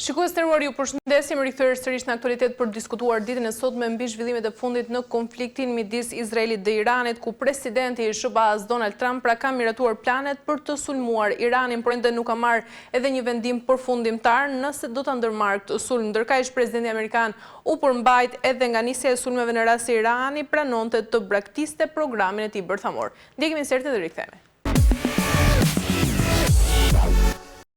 Shikues të nderuar, ju përshëndesim, rikthyer sërish në aktualitet për diskutuar ditën e sotme mbi zhvillimet e fundit në konfliktin midis Izraelit dhe Iranit, ku presidenti i SBA-s Donald Trump ka miratuar planet për të sulmuar Iranin, por ende nuk ka marrë edhe një vendim përfundimtar nëse do ta ndërmarrë këtë sulm. Ndërkaq presidenti amerikan u përmbajt edhe nga nisja e sulmeve në rast se Irani pranonte të braktiste programin e tij bërthamor. Ndjekim insertin dhe rikthehemi.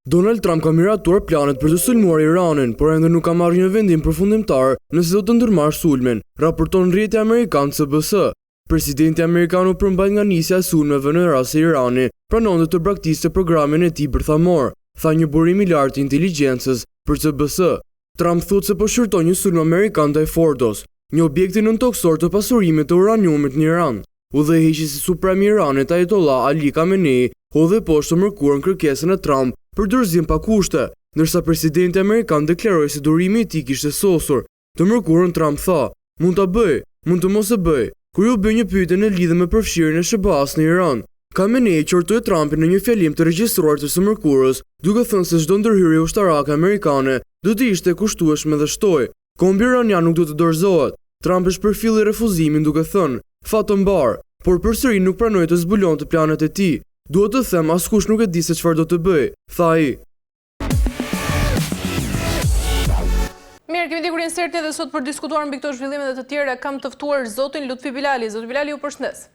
Donald Trump ka miratuar planet për të sulmuar Iranin, por ende nuk ka marrë një vendim përfundimtar nëse do të ndërmarrë sulmin, raporton rrjeti amerikan CBS. Presidenti amerikan u përmbajt nga nisja e sulmeve në rast se Irani pranonte të braktiste programin e tij bërthamor, tha një burim i lartë i inteligjencës për CBS. Trump thotë se po shërton një sulm amerikan ndaj Fordos, një objekti nëntoksor të pasurimit të uraniumit në Iran. Udhëheqësi suprem i Iranit Ayatollah Ali Khamenei hodhi poshtë të mërkurën kërkesën e Trump për dorëzim pa kushte, ndërsa presidenti amerikan deklaroi se durimi i tij kishte sosur. Të mërkurën Trump tha: "Mund ta bëj, mund të mos e bëj." Kur u bë një pyetje në lidhje me përfshirjen e SBA-s në Iran, Khamenei qortoi Trumpin në një fjalim të regjistruar të së mërkurës, duke thënë se çdo ndërhyrje ushtarake amerikane do të ishte kushtueshme dhe shtoj. Kombi iranian nuk do të dorëzohet. Trump e shpërfilli refuzimin duke thënë: "Fat të mbar", por përsëri nuk pranoi të zbulonte planet e tij. "Duhet të them, askush nuk e di se çfarë do të bëj", tha ai. Mirë, kemi dikur insertin dhe sot për diskutuar mbi këto zhvillime dhe të tjera kam të ftuar zotin Lutfi Bilali. Zoti Bilali, ju përshëndes.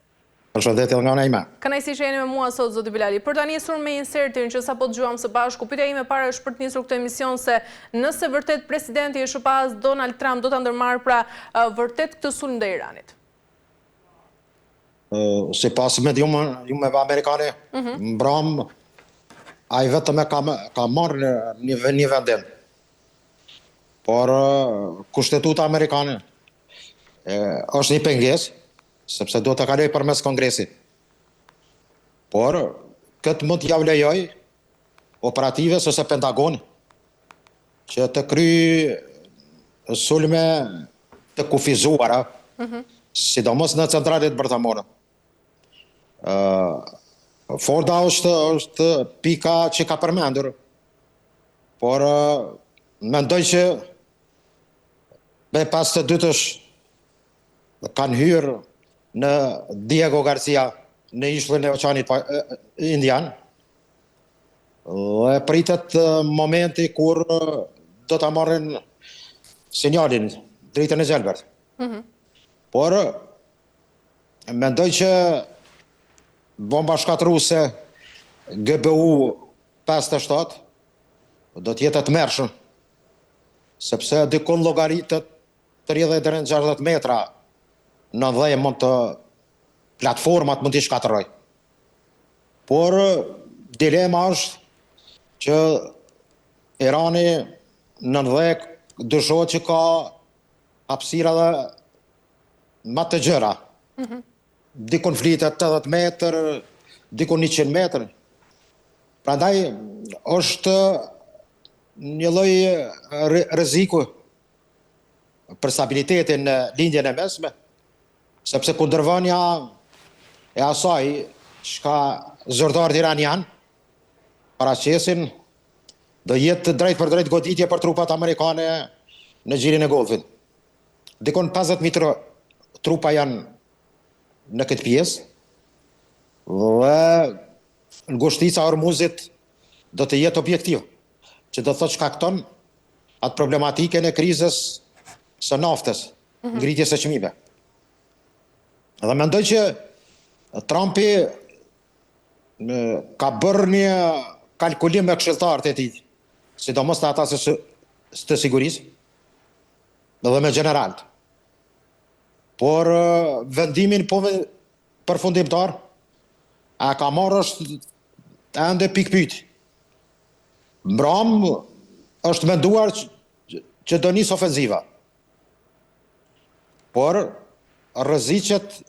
Përshëndetje nga ana ime. Kënaqësi që jeni me mua sot, zoti Bilali. Për ta nisur me insertin që sapo dëgjuam së bashku, pyetja ime para është për të nisur këtë emision se nëse vërtet presidenti i SBA-s Donald Trump do ta ndërmarrë pra vërtet këtë sulm ndaj Iranit. Si pas mediumeve amerikane, mbram, a i vetëm e ka marrë një vendim. Por kushtetuta amerikane është një pengesë, sepse do të kaloj përmes Kongresit. Por këtë mund t'ja vlejoj operative ose Pentagon që të kry sulme të kufizuara, sidomos në centralet bërthamore. Forda është pika që ka përmendur, por mendoj që me pas të dytësh kanë hyrë në Diego Garcia në ishullin e Oqeanit Indian dhe pritet momenti kur do të marrin sinjalin dritën e gjelbert. Por mendoj që bomba shkatruse GBU 57 do t'jetë të mërshëm, sepse dikun llogaritët 30 deri në 60 metra në dhe mund të platformat mund t'i shkatërroj. Por dilema është që Irani në dhe dyshohet që ka hapësira dhe më të gjëra. Dikun flitet 80 metër, dikun 100 metër. Prandaj është një lloj rreziku për stabilitetin në lindjen e mesme, sepse kundërvënia e asaj çka zyrtarët iranian paraqesin do jetë drejt për drejt goditje për trupat amerikane në gjirin e Golfit. Dikon 50.000 trupa janë në këtë pjesë dhe ngushtica e Hormuzit do të jetë objektiv, që do thotë shkakton atë problematike në krizës së naftës, ngritjes së çmimeve. Dhe mendoj që Trumpi ka bërë një kalkulim me këshilltarët e tij, sidomos ata të sigurisë dhe me generalët. Por vendimin përfundimtar a ka marrë është ende pikpyet. Mbram është menduar që do nis ofenziva. Por rreziqet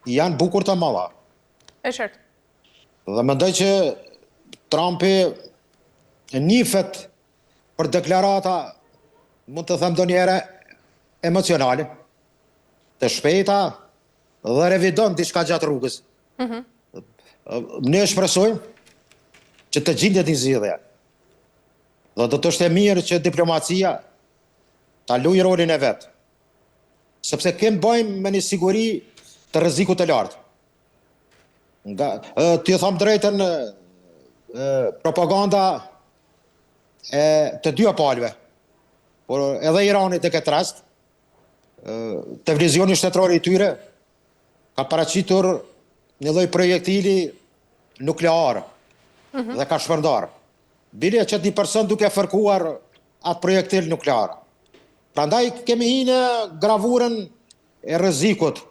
janë bukur të mëdha. E qartë. Dhe mendoj që Trumpi nifet për deklarata, mund të them ndonjëherë emocionale, të shpejta dhe revidon diçka gjatë rrugës. Ne shpresojmë që të gjindet një zgjidhje. Dhe do të është e mirë që diplomacia ta luajë rolin e vet. Sepse kemë bëjmë me një siguri të rrezikut të lartë. T'ju them drejtën, propaganda e të dy palëve, por edhe Iranit në këtë rast, televizioni shtetëror i tyre ka paraqitur një lloj projektili nuklear dhe ka shpërndar. Bile që një person duke fërkuar atë projektil nuklear. Prandaj kemi hi në gravurën e rrezikut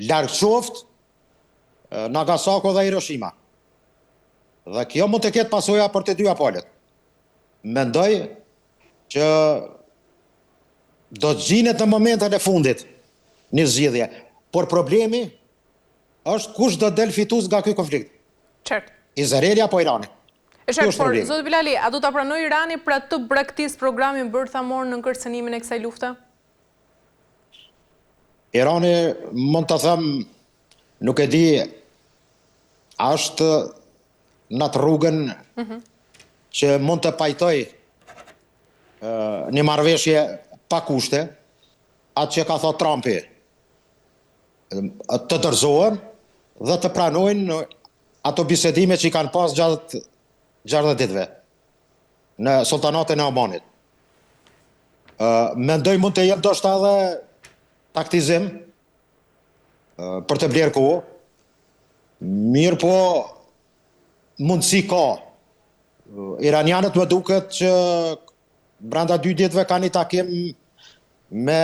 larg qoftë Nagasaki dhe Hiroshima. Dhe kjo mund të ketë pasoja për të dyja palët. Mendoj që do të gjinet në momentën e fundit një zgjidhje, por problemi është kush do del fitues nga ky konflikt. Qartë. Izraeli apo Irani? E qartë, por zoti Bilali, a do ta pranojë Irani për atë braktisë programin bërthamor në kërcënimin e kësaj lufte? Irani, mund të them, nuk e di, është në atë rrugën që mund të pajtoj një marrëveshje pa kushte, atë që ka thot Trumpi, të dorëzohen dhe të pranojnë ato bisedime që i kanë pas gjatë 60 ditëve në sultanatin e Omanit. Mendoj mund të jetë ndoshta edhe taktizim për të blerë kohë, mirë po mundësi ka. Iranianët më duket që brenda 2 ditëve ka një takim me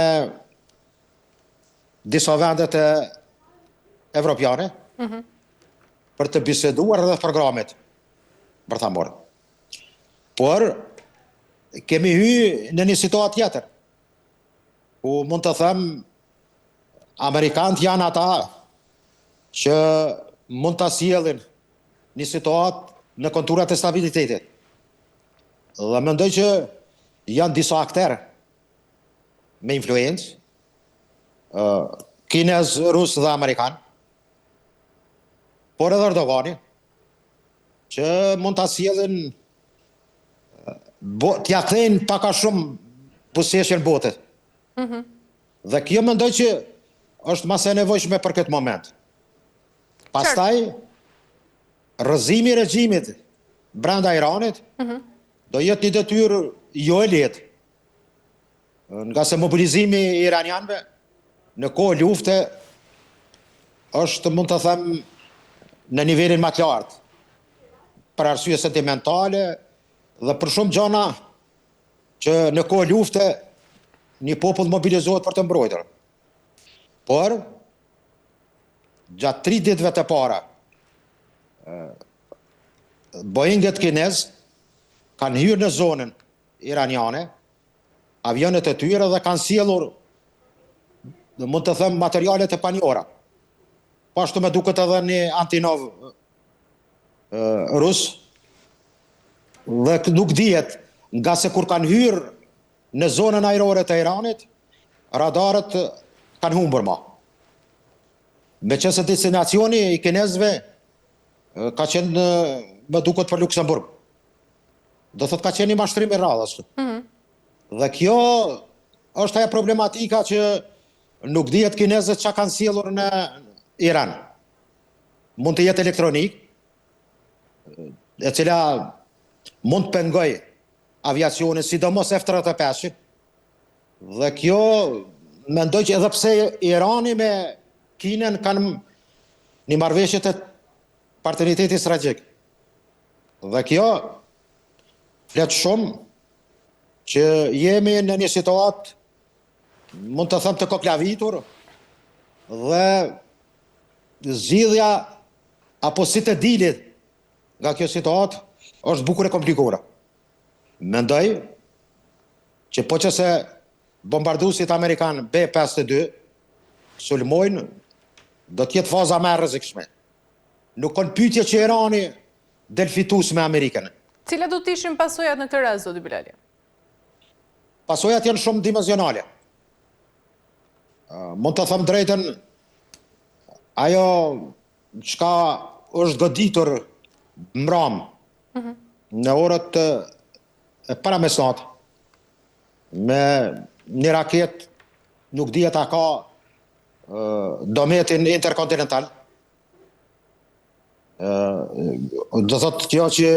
disa vendet e evropiane për të biseduar edhe programet bërthamor. Por kemi hy në një situatë tjetër, ku mund të them Amerikanët janë ata që mund të sjellin një situatë në konturat e stabilitetit. Dhe mendoj që janë disa akterë me influencë, kinez, rus dhe amerikan, por edhe Erdogani, që mund të sjellin t'ja kthejnë paka shumë buzëqeshjen botës. Dhe kjo mendoj që është mas e nevojshme për këtë moment. Pastaj, rrëzimi i regjimit brenda Iranit do jetë një detyrë jo e lehtë, nga se mobilizimi i iranianëve në kohë lufte është, mund të them, në nivelin më të lartë, për arsye sentimentale dhe për shumë gjëra që në kohë lufte një popull mobilizohet për të mbrojtur. Por gjatë 3 ditëve të para, Boeinget kinez kanë hyrë në zonën iraniane, avionet e tyre, dhe kanë sjellur, mund të them, materialet e panjohura. Po ashtu me duket edhe një Antonov rus, dhe nuk dihet, nga se kur kanë hyrë në zonën ajrore të Iranit, radarët kanë humbur ma. Meqense destinacioni i kinezëve ka qenë, me duket, për Luksemburg. Do thot ka qenë një mashtrim i radhës. Dhe kjo është ajo problematika që nuk dihet kinezët çka kanë sjellur në Iran. Mund të jetë elektronik, e cila mund të pengoj aviacionin, sidomos F-35, dhe kjo mendoj që edhe pse Irani me Kinën kanë një marrëveshje të partneriteti strategjik. Dhe kjo flet shumë që jemi në një situatë, mund të them, të koklavitur, dhe zgjidhja apo si të dilit nga kjo situatë është bukur e komplikuar. Mendoj që po që se bombarduesit amerikan B-52 sulmojnë, do t'jetë faza më e rrezikshme. Nuk kanë pyetje që Irani del fitues me Amerikën. Cilat do të ishin pasojat në këtë rast, zoti Bilali? Pasojat janë shumë dimensionale. Mund të them drejtën, ajo çka është goditur mram në orët para mesnat, me një raket, nuk dihet a ka dometin interkontinental. Do thot kjo që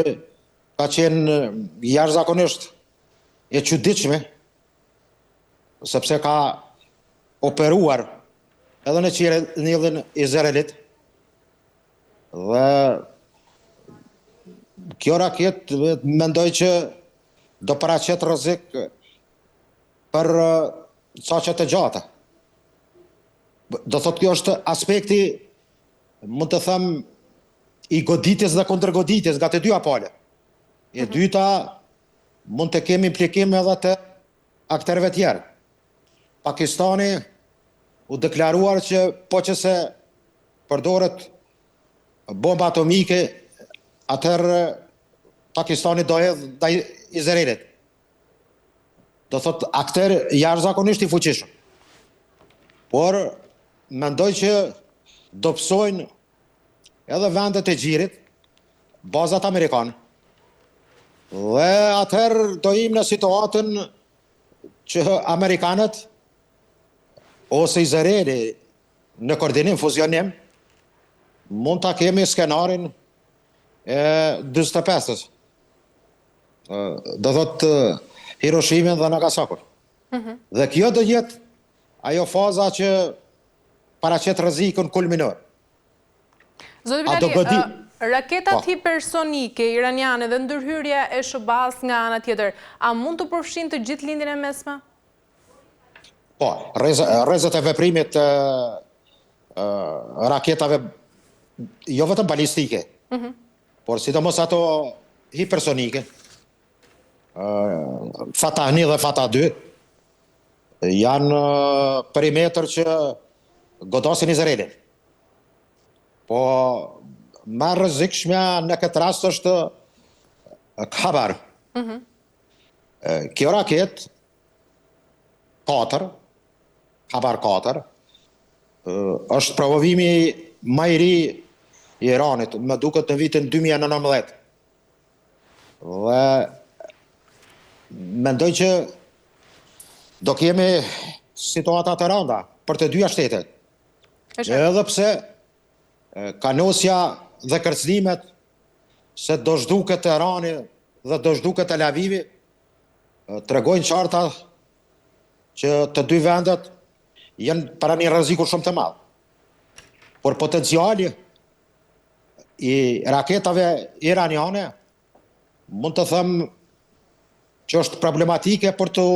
ka qenë jashtëzakonisht e çuditshme, sepse ka operuar edhe në qiellin Izraelit, dhe kjo raket mendoj që do paraqet rrezik për caqet e gjata. Do thot kjo është aspekti, mund të them, i goditjes dhe kundërgoditjes nga të dyja palët. E dyta, mund të kemi implikim edhe të aktorëve tjerë. Pakistani u deklaruar që po që se përdoret bomba atomike, atëherë Pakistani do hedhë ndaj Izraelit. Do thot aktor jashtëzakonisht i fuqishëm. Por mendoj që do psojnë edhe vendet e gjirit, bazat amerikanë. Dhe atëherë do im në situatën që Amerikanët ose Izraeli në koordinim, fuzionim, mund ta kemi skenarin e 45-ës. Do thot Hiroshimin dhe Nagasakun. Dhe kjo do jetë ajo faza që paraqet rrezikun kulminor. Zoti Bilali, raketat hipersonike iraniane dhe ndërhyrja e SHBA-s nga ana tjetër, a mund të përfshin të gjithë lindjen e mesme? Po, rrezet e veprimit raketave, jo vetëm balistike, por sidomos ato hipersonike, Fatah 1 dhe Fatah 2, janë perimetër që godasin Izraelin. Po, më rrezikshme në këtë rast është Khabar. Kjo raket 4, Khabar 4, është provovimi më i ri i Iranit, më duket në vitin 2019. Dhe mendoj që do kemi situata të rënda për të dyja shtetet. Edhe pse kanosja dhe kërcënimet se do zhduket Teherani dhe do zhduket Tel Avivi tregojnë qarta që të dy vendet janë para një rreziku shumë të madh. Por potenciali i raketave iraniane mund të them që është problematike për të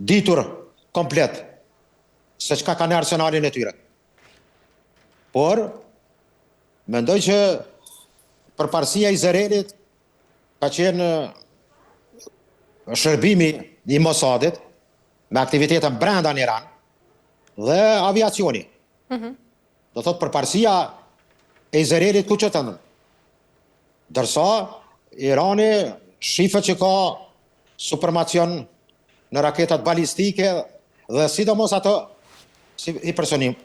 ditur komplet se çka kanë në arsenalin e tyre. Por mendoj që përparësia e Izraelit ka qenë shërbimi i Mossadit me aktivitetën brenda në Iran dhe aviacioni. Do thot përparësia e Izraelit ku që të ndën. Dërsa Irani shifet që ka supermacion në raketat balistike dhe sidomos ato si hipersonim.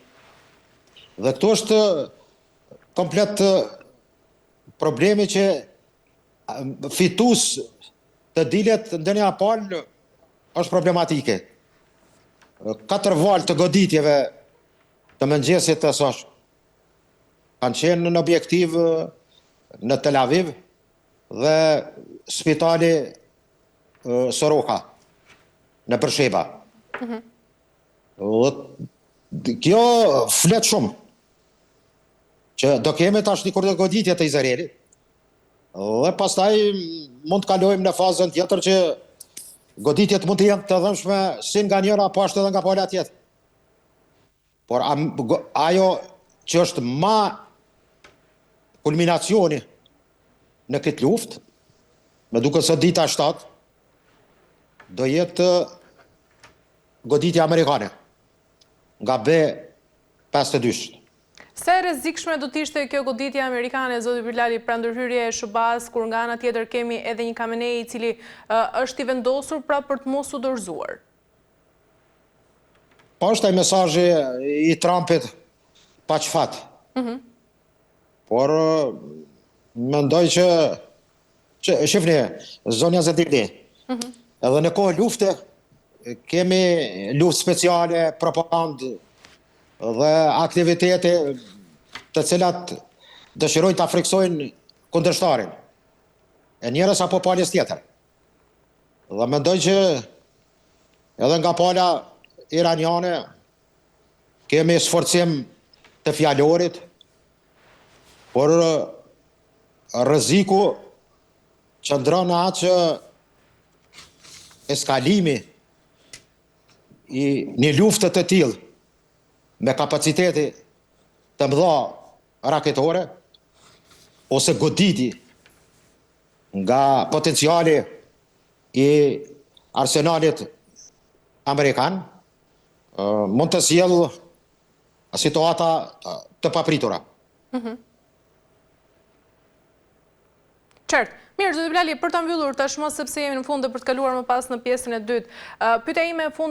Dhe këtu është komplet problemi që fitus të dilet ndonjë palë është problematike. 4 valë të goditjeve të mëngjesit të sosh kanë qenë në objektiv në Tel Aviv dhe spitali Soroka në Beersheba. Kjo flet shumë që do kemi tash një goditje të Izraelit dhe pastaj mund të kalojmë në fazën tjetër që goditjet mund të jenë të dhëmshme si nga njëra po ashtu edhe nga pala tjetër. Por ajo që është ma kulminacioni në këtë luftë, me duket se dita 7 do jetë goditja amerikane nga B-52. Se rrezikshme do të ishte kjo goditja amerikane, zoti Bilali, pra ndërhyrje e SHBA-s, kur nga ana tjetër kemi edhe një Khamenei i cili është i vendosur pra për të mos u dorëzuar? Po është ai mesazhi i Trumpit pa çfat. Por mendoj që shifni, zonja Zedili, Edhe në kohë lufte, kemi luftë speciale, propagandë dhe aktivitete të cilat dëshirojnë të friksojnë kundërshtarin. E njërës apo palës tjetër. Dhe mendoj që edhe nga pala iraniane kemi sforcim të fjalorit, por rreziku që ndronë atë që eskalimi i një luftët të tillë me kapaciteti të mëdha raketore ose goditi nga potenciali i arsenalit amerikan mund të sjellë situata të papritura. Qartë. Mirë, zoti Blali, për ta mbyllur tashmë sepse jemi në fund dhe për të kaluar më pas në pjesën e dytë. Pyetja ime e fundit